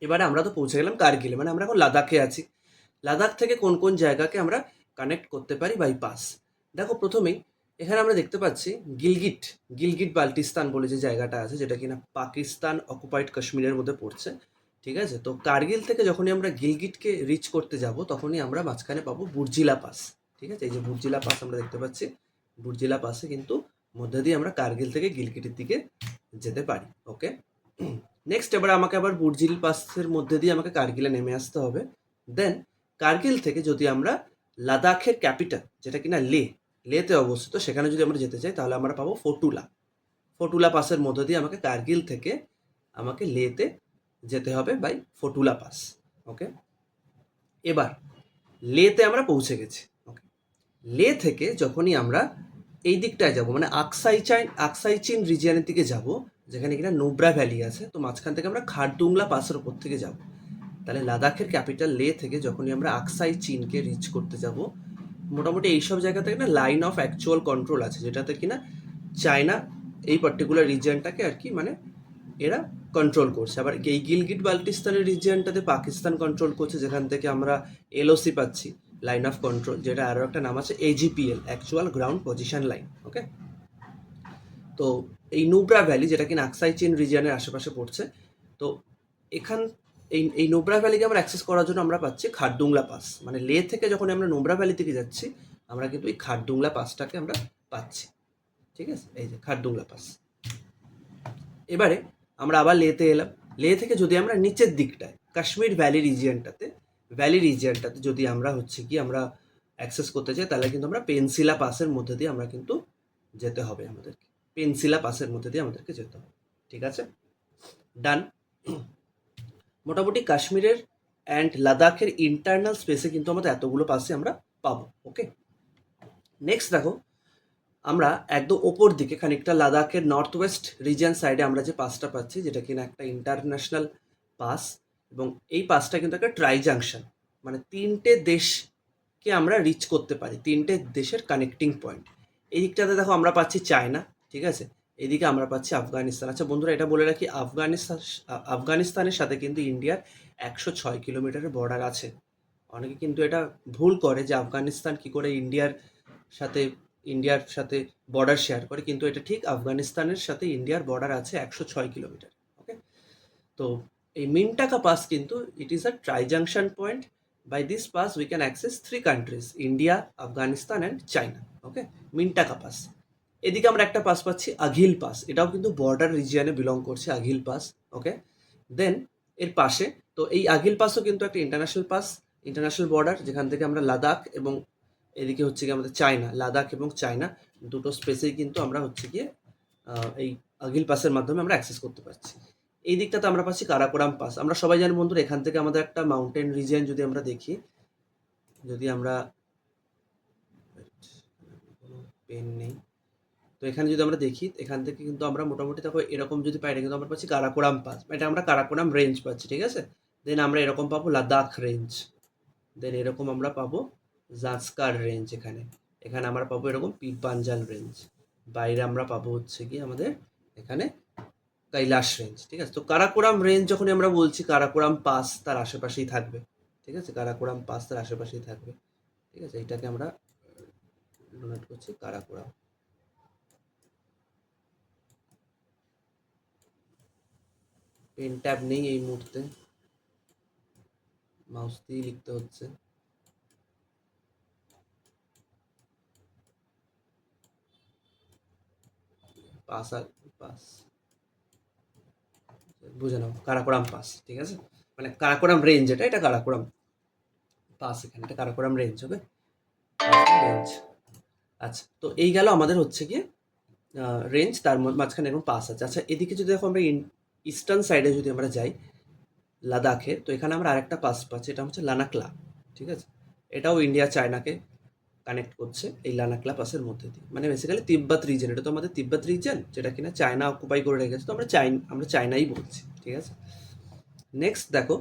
এবারে আমরা তো পৌঁছে গেলাম কার্গিলে, মানে আমরা এখন লাদাখে আছি। লাদাখ থেকে কোন কোন জায়গাকে আমরা কানেক্ট করতে পারি বাই পাস। দেখো প্রথমেই এখানে আমরা দেখতে পাচ্ছি গিলগিট, গিলগিট বাল্টিস্তান বলে যে জায়গাটা আছে, যেটা কিনা পাকিস্তান অকুপাইড কাশ্মীরের মধ্যে পড়ছে। ঠিক আছে, তো কার্গিল থেকে যখনই আমরা গিলগিটকে রিচ করতে যাব তখনই আমরা মাঝখানে পাবো বুর্জিলা পাস। ঠিক আছে, এই যে বুর্জিলা পাস আমরা দেখতে পাচ্ছি, বুর্জিলা পাসে কিন্তু মধ্যে দিয়ে আমরা কার্গিল থেকে গিলগিটের দিকে যেতে পারি। ওকে, নেক্সট এবার আমাকে আবার বুর্জিল পাসের মধ্যে দিয়ে আমাকে কার্গিলে নেমে আসতে হবে। দেন কার্গিল থেকে যদি আমরা লাদাখের ক্যাপিটাল যেটা কিনা লেতে অবস্থিত, সেখানে যদি আমরা যেতে চাই তাহলে আমরা পাবো ফটুলা। ফটুলা পাসের মধ্যে দিয়ে আমাকে কার্গিল থেকে আমাকে লেতে যেতে হবে বাই ফটুলা পাস। ওকে, এবার লেতে আমরা পৌঁছে গেছি। ওকে, লে থেকে যখনই আমরা এই দিকটায় যাব, মানে আকসাই চিন রিজিয়নের দিকে যাব, যেখানে কিনা নুব্রা ভ্যালি আছে, তো মাঝখান থেকে আমরা খারদুংলা পাসের ওপর থেকে যাব। তাহলে লাদাখের ক্যাপিটাল লে থেকে যখনই আমরা আকসাই চিনকে রিচ করতে যাব, মোটামুটি এইসব জায়গা থেকে না লাইন অফ অ্যাকচুয়াল কন্ট্রোল আছে, যেটাতে কিনা চায়না এই পার্টিকুলার রিজিয়নটাকে আর কি মানে এরা কন্ট্রোল করছে। আবার এই গিলগিট বাল্টিস্তানের রিজিয়নটাতে পাকিস্তান কন্ট্রোল করছে, যেখান থেকে আমরা এলওসি পাচ্ছি, লাইন অফ কন্ট্রোল, যেটা আরও একটা নাম আছে এজিপিএল, অ্যাকচুয়াল গ্রাউন্ড পজিশন লাইন। ওকে, তো এই নুব্রা ভ্যালি যেটা কিনা আকসাই চিন রিজিয়নের আশেপাশে পড়ছে, তো এখান এই নোবরা ভ্যালিকে আমরা অ্যাক্সেস করার জন্য আমরা পাচ্ছি খারদুংলা পাস। মানে লে থেকে যখন আমরা নোবরা ভ্যালি থেকে যাচ্ছি, আমরা কিন্তু এই খারদুংলা পাসটাকে আমরা পাচ্ছি। ঠিক আছে, এই যে খারদুংলা পাস। এবারে আমরা আবার লেতে এলাম। লে থেকে যদি আমরা নিচের দিকটায় কাশ্মীর ভ্যালি রিজিয়নটাতে যদি আমরা হচ্ছে কি আমরা অ্যাক্সেস করতে চাই, তাহলে কিন্তু আমরা পেনসিলা পাসের মধ্যে দিয়ে আমরা কিন্তু যেতে হবে আমাদেরকে। পেনসিলা পাসের মধ্যে দিয়ে আমাদেরকে যেতে হবে। ঠিক আছে, ডান। মোটামুটি কাশ্মীরের অ্যান্ড লাদাখের ইন্টারনাল স্পেসে কিন্তু আমাদের এতগুলো পাসে আমরা পাবো। ওকে, নেক্সট দেখো আমরা একদম ওপর দিকে খানিকটা লাদাখের নর্থ ওয়েস্ট রিজিয়ন সাইডে আমরা যে পাসটা পাচ্ছি, যেটা কিনা একটা ইন্টারন্যাশনাল পাস, এবং এই পাসটা কিন্তু একটা ট্রাই জাংশন, মানে তিনটে দেশকে আমরা রিচ করতে পারি, তিনটে দেশের কানেক্টিং পয়েন্ট। এই দিকটাতে দেখো আমরা পাচ্ছি চায়না, ঠিক আছে, এদিকে আমরা পাচ্ছি আফগানিস্তান। আচ্ছা বন্ধুরা, এটা বলে রাখি, আফগানিস্তানের সাথে কিন্তু ইন্ডিয়ার 106 কিলোমিটারের বর্ডার আছে। অনেকে কিন্তু এটা ভুল করে যে আফগানিস্তান কি করে ইন্ডিয়ার সাথে বর্ডার শেয়ার করে, কিন্তু এটা ঠিক, আফগানিস্তানের সাথে ইন্ডিয়ার বর্ডার আছে 106 কিলোমিটার। ওকে, তো এই মিনটাকা পাস কিন্তু it is a tri junction point. By this pass we can access 3 countries, India, Afghanistan and China. Okay, Mintaka pass. এদিকে আমরা একটা পাস পাচ্ছি আঘিল পাস, এটাও কিন্তু বর্ডার রিজিয়নে বিলং করছে আঘিল পাস। ওকে, দেন এর পাশে, তো এই আঘিল পাসও কিন্তু একটা ইন্টারন্যাশনাল পাস, ইন্টারন্যাশনাল বর্ডার, যেখান থেকে আমরা লাদাখ এবং এদিকে হচ্ছে কি আমাদের চায়না, লাদাখ এবং চায়না দুটো স্পেসেই কিন্তু আমরা হচ্ছে গিয়ে এই আঘিল পাসের মাধ্যমে আমরা অ্যাক্সেস করতে পারছি। এই দিকটাতে আমরা পাচ্ছি কারাকোরাম পাস। আমরা সবাই জানি বন্ধুরা, এখান থেকে আমাদের একটা মাউন্টেন রিজিয়ন যদি আমরা দেখি, যদি আমরা পেন নেই, তো এখানে যদি আমরা দেখি, এখান থেকে কিন্তু আমরা মোটামুটি দেখো এরকম যদি পাই, এটা কিন্তু আমরা পাচ্ছি কারাকোরাম পাস, এটা আমরা কারাকোরাম রেঞ্জ পাচ্ছি। ঠিক আছে, দেন আমরা এরকম পাবো লাদাখ রেঞ্জ, দেন এরকম আমরা পাবো জাস্কার রেঞ্জ, এখানে এখানে আমরা পাবো এরকম পীর পাঞ্জাল রেঞ্জ, বাইরে আমরা পাবো হচ্ছে কি আমাদের এখানে কৈলাস রেঞ্জ। ঠিক আছে, তো কারাকোরাম রেঞ্জ যখনই আমরা বলছি, কারাকোরাম পাস তার আশেপাশেই থাকবে। ঠিক আছে, কারাকোরাম পাস তার আশেপাশেই থাকবে। ঠিক আছে, এটাকে আমরা ডোনেট করছি কারাকোরাম। পেন ট্যাব নেই এই মুহূর্তে, মাউস দিয়ে লিখতে হচ্ছে। পাস আর পাস বুঝে নাও, কারাকোরাম পাস। ঠিক আছে, মানে কারাকোরাম রেঞ্জ, এটা কারাকোরাম পাস, এখানে এটা কারাকোরাম রেঞ্জ হবে, রেঞ্জ। আচ্ছা, তো এই গেল আমাদের হচ্ছে গিয়ে রেঞ্জ, তার মাঝখানে এরকম পাস আছে। আচ্ছা, এদিকে যদি দেখো আমরা ইস্টার্ন সাইডে যদি আমরা যাই লাদাখে, তো এখানে আমরা আরেকটা পাস পাচ্ছি, এটা হচ্ছে লানাকলা। ঠিক আছে, এটাও ইন্ডিয়া চায়নাকে কানেক্ট করছে এই লানাকলা পাসের মধ্যে দিয়ে, মানে বেসিক্যালি তিব্বত রিজন, এটা তো আমাদের তিব্বত রিজন, যেটা কিনা চায়না অকুপাই করে রেখেছে, তো আমরা চায়নাই বলছি। ঠিক আছে, নেক্সট দেখো,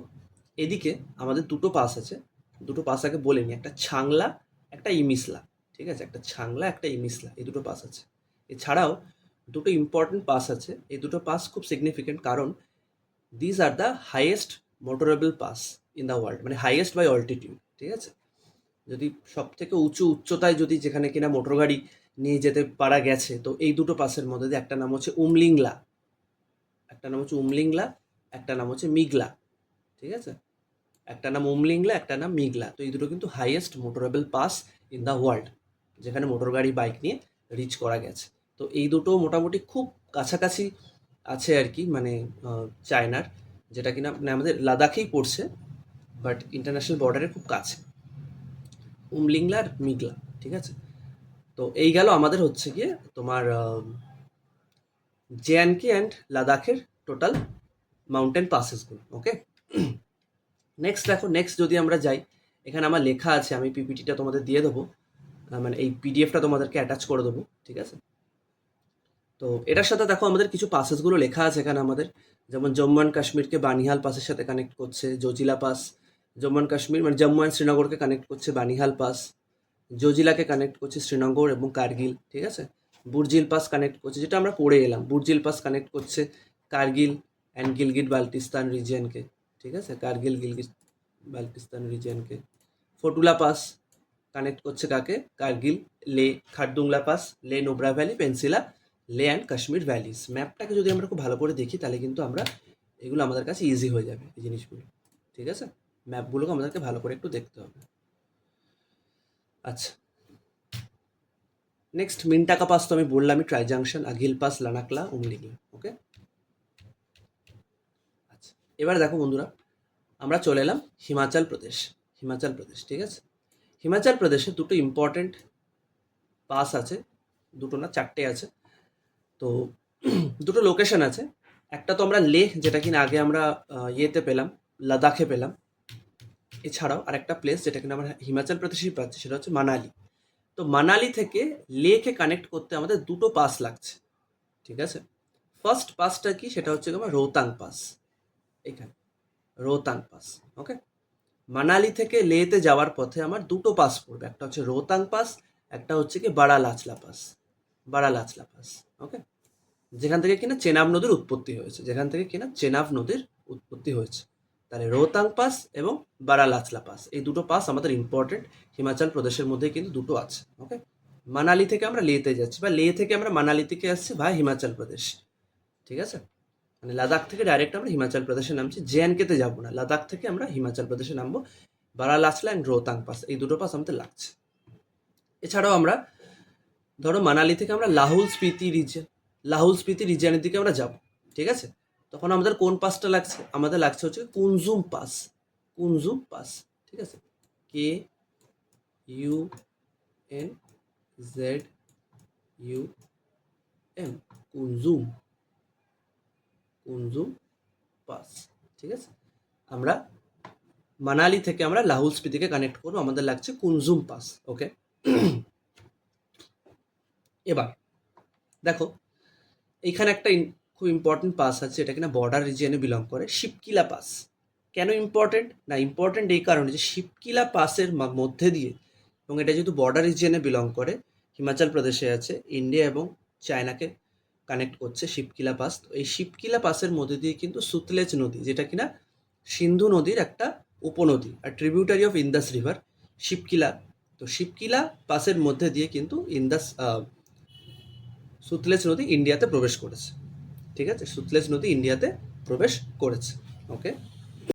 এদিকে আমাদের দুটো পাস আছে, দুটো পাস আগে বলে নি, একটা ছাংলা, একটা ইমিসলা। ঠিক আছে, একটা ছাংলা, একটা ইমিসলা, এই দুটো পাস আছে। এছাড়াও দুটো ইম্পর্টেন্ট পাস আছে, এই দুটো পাস খুব সিগনিফিকেন্ট, কারণ these are the highest motorable pass in the world, মানে হাইয়েস্ট বাই অল্টিটিউড, ঠিক আছে? যদি সব থেকে উচ্চতায় যদি যেখানে কিনা মোটর গাড়ি নিয়ে যেতে পারা গেছে, তো এই দুটো পাসের মধ্যে দিয়ে একটা নাম হচ্ছে উমলিংলা, একটা নাম হচ্ছে উমলিংলা, একটা নাম হচ্ছে মিগলা, ঠিক আছে? একটা নাম উমলিংলা, একটা নাম মিগলা। তো এই দুটো কিন্তু highest motorable pass in the world, যেখানে মোটর গাড়ি বাইক নিয়ে রিচ করা গেছে। তো এই দুটো মোটামুটি খুব কাছাকাছি আছে আর কি, মানে চায়নার, যেটা কিনা মানে আমাদের লাদাখেই পড়ছে, বাট ইন্টারন্যাশনাল বর্ডারের খুব কাছে, উমলিংলা আর মিগলা, ঠিক আছে? তো এই গেল আমাদের হচ্ছে গিয়ে তোমার জেএনকে অ্যান্ড লাদাখের টোটাল মাউন্টেন পাসেসগুলো। ওকে, নেক্সট দেখো, নেক্সট যদি আমরা যাই, এখানে আমার লেখা আছে, আমি পিপিটিটা তোমাদের দিয়ে দেবো, মানে এই পিডিএফটা তোমাদেরকে অ্যাটাচ করে দেবো, ঠিক আছে? তো এটার সাথে দেখো আমাদের কিছু পাসেসগুলো লেখা আছে এখানে আমাদের, যেমন জম্মু অ্যান্ড কাশ্মীরকে বানিহাল পাসের সাথে কানেক্ট করছে জোজিলা পাস, জম্মু অ্যান্ড কাশ্মীর মানে জম্মু অ্যান্ড শ্রীনগরকে কানেক্ট করছে বানিহাল পাস, জোজিলাকে কানেক্ট করছে শ্রীনগর এবং কার্গিল, ঠিক আছে? বুর্জিল পাস কানেক্ট করছে, যেটা আমরা পড়ে এলাম, বুর্জিল পাস কানেক্ট করছে কার্গিল অ্যান্ড গিলগিট বাল্টিস্তান রিজিয়নকে, ঠিক আছে? কার্গিল গিলগিট বাল্টিস্তান রিজিয়নকে। ফটুলা পাস কানেক্ট করছে কাকে? কার্গিল, লে, খারদুংলা পাস, লে নোব্রা ভ্যালি, পেন্সিলা, লে অ্যান্ড কাশ্মীর ভ্যালিস। ম্যাপটাকে যদি আমরা খুব ভালো করে দেখি, তাহলে কিন্তু আমরা এগুলো আমাদের কাছে ইজি হয়ে যাবে, এই জিনিসগুলো, ঠিক আছে? ম্যাপগুলোকে আমাদেরকে ভালো করে একটু দেখতে হবে। আচ্ছা, নেক্সট মিনটাকা পাস তো আমি বললামই, ট্রাই জাংশন, আঘিল পাস, লানাকলা, উমলিগলা। ওকে, আচ্ছা, এবার দেখো বন্ধুরা, আমরা চলে এলাম হিমাচল প্রদেশ। হিমাচল প্রদেশ, ঠিক আছে? হিমাচল প্রদেশে দুটো ইম্পর্টেন্ট পাস আছে, দুটো না চারটে আছে। তো দুটো লোকেশন আছে, একটা তো আমরা লেহ, যেটা কিনা আগে আমরা ইয়েতে পেলাম, লাদাখে পেলাম। এছাড়াও আরেকটা প্লেস যেটা কিনা আমরা হিমাচল প্রদেশেই পাচ্ছি, সেটা হচ্ছে মানালি। তো মানালি থেকে লেকে কানেক্ট করতে আমাদের দুটো পাস লাগছে, ঠিক আছে? ফার্স্ট পাসটা কি, সেটা হচ্ছে আমার রোহতাং পাস, এখানে রোহতাং পাস। ওকে, মানালি থেকে লেতে যাওয়ার পথে আমার দুটো পাস পড়বে, একটা হচ্ছে রোহতাং পাস, একটা হচ্ছে কি বাড়া লাচলা পাস, বাড়া লাচলা পাস। ওকে, যেখান থেকে কিনা চেনাব নদীর উৎপত্তি হয়েছে, যেখান থেকে কিনা চেনাব নদীর উৎপত্তি হয়েছে। তাহলে রোহতাং পাস এবং বাড়া লাচলা পাস, এই দুটো পাস আমাদের ইম্পর্টেন্ট, হিমাচল প্রদেশের মধ্যে কিন্তু দুটো আছে। ওকে, মানালি থেকে আমরা লেতে যাচ্ছি, বা লে থেকে আমরা মানালি থেকে আসছি ভাই হিমাচল প্রদেশ, ঠিক আছে? মানে লাদাখ থেকে ডাইরেক্ট আমরা হিমাচল প্রদেশে নামছি, জেএনকেতে যাবো না, লাদাখ থেকে আমরা হিমাচল প্রদেশে নামবো। বাড়া লাচলা অ্যান্ড রোহতাং পাস, এই দুটো পাস আমাদের লাগছে। এছাড়াও আমরা ধরো মানালি থেকে আমরা লাহুল স্পিতি রিজিয়ন, লাহুল স্পিতি রিজিয়নের দিকে আমরা যাব, ঠিক আছে? তখন আমাদের কোন পাসটা লাগছে? আমাদের লাগছে হচ্ছে কুনজুম পাস, কুনজুম পাস, ঠিক আছে? K U N Z U M, Kunzum, Kunzum pass, ঠিক আছে? আমরা মানালি থেকে আমরা লাহুল স্পিতিকে কানেক্ট করবো, আমাদের লাগছে কুনজুম পাস। ওকে, এবার দেখো এইখানে একটা খুব ইম্পর্টেন্ট পাস আছে, এটা কিনা বর্ডার রিজিয়নে বিলং করে, শিবকিলা পাস। কেন ইম্পর্টেন্ট? না, ইম্পর্টেন্ট এই কারণে যে শিবকিলা পাসের মধ্যে দিয়ে, এবং এটা যেহেতু বর্ডার রিজিয়নে বিলং করে, হিমাচল প্রদেশে আছে, ইন্ডিয়া এবং চায়নাকে কানেক্ট করছে শিবকিলা পাস। তো এই শিবকিলা পাসের মধ্যে দিয়ে কিন্তু সুতলেজ নদী, যেটা কিনা সিন্ধু নদীর একটা উপনদী আর tributary of Indas river, Shipki La. তো শিবকিলা পাসের মধ্যে দিয়ে কিন্তু সুতলেজ নদী ইন্ডিয়াতে প্রবেশ করেছে, ঠিক আছে? সুতলেজ নদী ইন্ডিয়াতে প্রবেশ করেছে। ওকে,